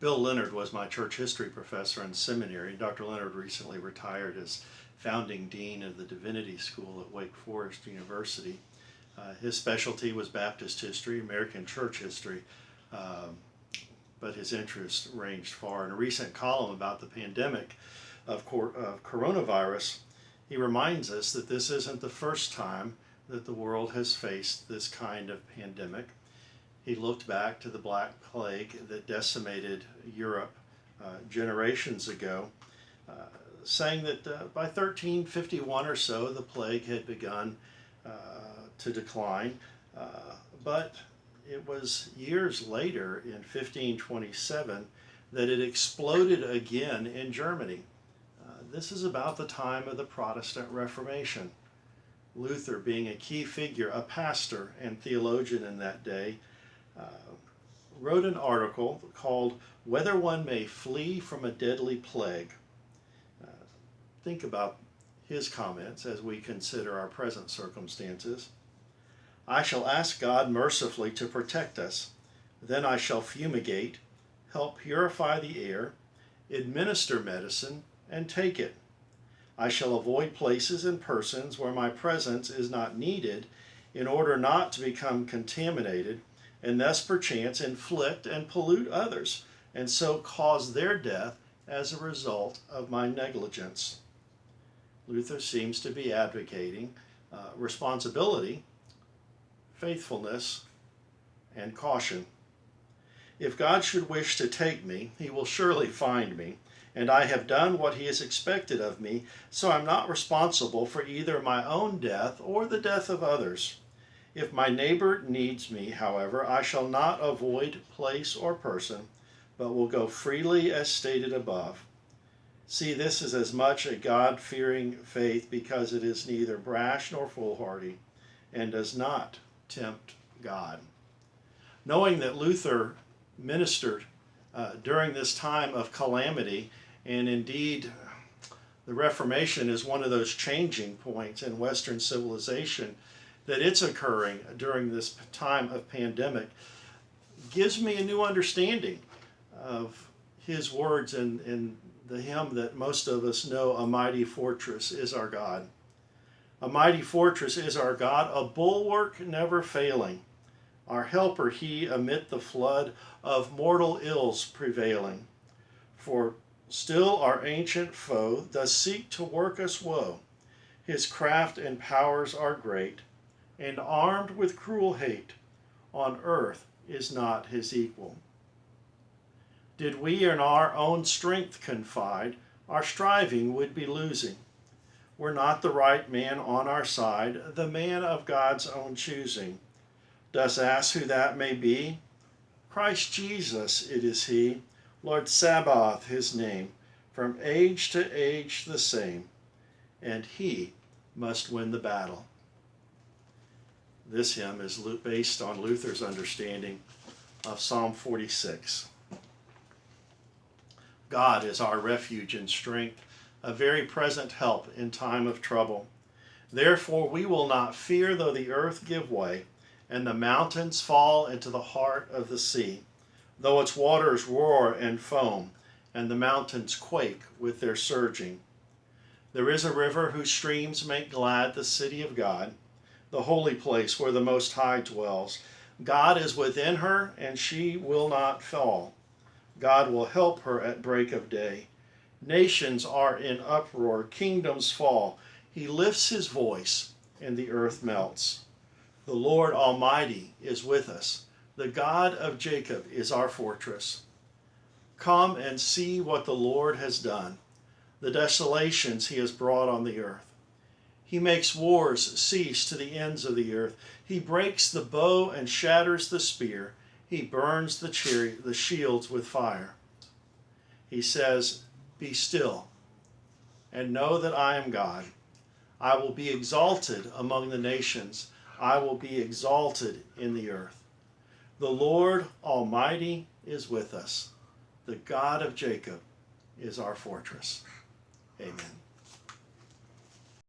Bill Leonard was my church history professor in seminary. Dr. Leonard recently retired as founding dean of the Divinity School at Wake Forest University. His specialty was Baptist history, American church history, but his interests ranged far. In a recent column about the pandemic of coronavirus, he reminds us that this isn't the first time that the world has faced this kind of pandemic. He looked back to the Black Plague that decimated Europe generations ago, saying that by 1351 or so, the plague had begun to decline, but it was years later, in 1527, that it exploded again in Germany. This is about the time of the Protestant Reformation. Luther, being a key figure, a pastor and theologian in that day, wrote an article called "Whether One May Flee from a Deadly Plague." Think about his comments as we consider our present circumstances. "I shall ask God mercifully to protect us. Then I shall fumigate, help purify the air, administer medicine, and take it. I shall avoid places and persons where my presence is not needed in order not to become contaminated, and thus perchance inflict and pollute others, and so cause their death as a result of my negligence." Luther seems to be advocating responsibility, faithfulness, and caution. "If God should wish to take me, he will surely find me, and I have done what he has expected of me, so I'm not responsible for either my own death or the death of others. If my neighbor needs me, however, I shall not avoid place or person, but will go freely as stated above. See, this is as much a God-fearing faith because it is neither brash nor foolhardy, and does not tempt God." Knowing that Luther ministered during this time of calamity, and indeed the Reformation is one of those changing points in Western civilization, that it's occurring during this time of pandemic, gives me a new understanding of his words in the hymn that most of us know, "A Mighty Fortress is Our God." A mighty fortress is our God, a bulwark never failing, our helper he amid the flood of mortal ills prevailing. For still our ancient foe does seek to work us woe, his craft and powers are great, and armed with cruel hate, on earth is not his equal. Did we in our own strength confide, our striving would be losing. We're not the right man on our side, the man of God's own choosing. Dost ask who that may be? Christ Jesus it is he, Lord Sabaoth his name, from age to age the same, and he must win the battle. This hymn is based on Luther's understanding of Psalm 46. God is our refuge and strength, a very present help in time of trouble. Therefore we will not fear though the earth give way, and the mountains fall into the heart of the sea, though its waters roar and foam, and the mountains quake with their surging. There is a river whose streams make glad the city of God, the holy place where the Most High dwells. God is within her, and she will not fall. God will help her at break of day. Nations are in uproar, kingdoms fall. He lifts his voice, and the earth melts. The Lord Almighty is with us. The God of Jacob is our fortress. Come and see what the Lord has done, the desolations he has brought on the earth. He makes wars cease to the ends of the earth. He breaks the bow and shatters the spear. He burns the shields with fire. He says, "Be still, and know that I am God. I will be exalted among the nations. I will be exalted in the earth. The Lord Almighty is with us. The God of Jacob is our fortress." Amen.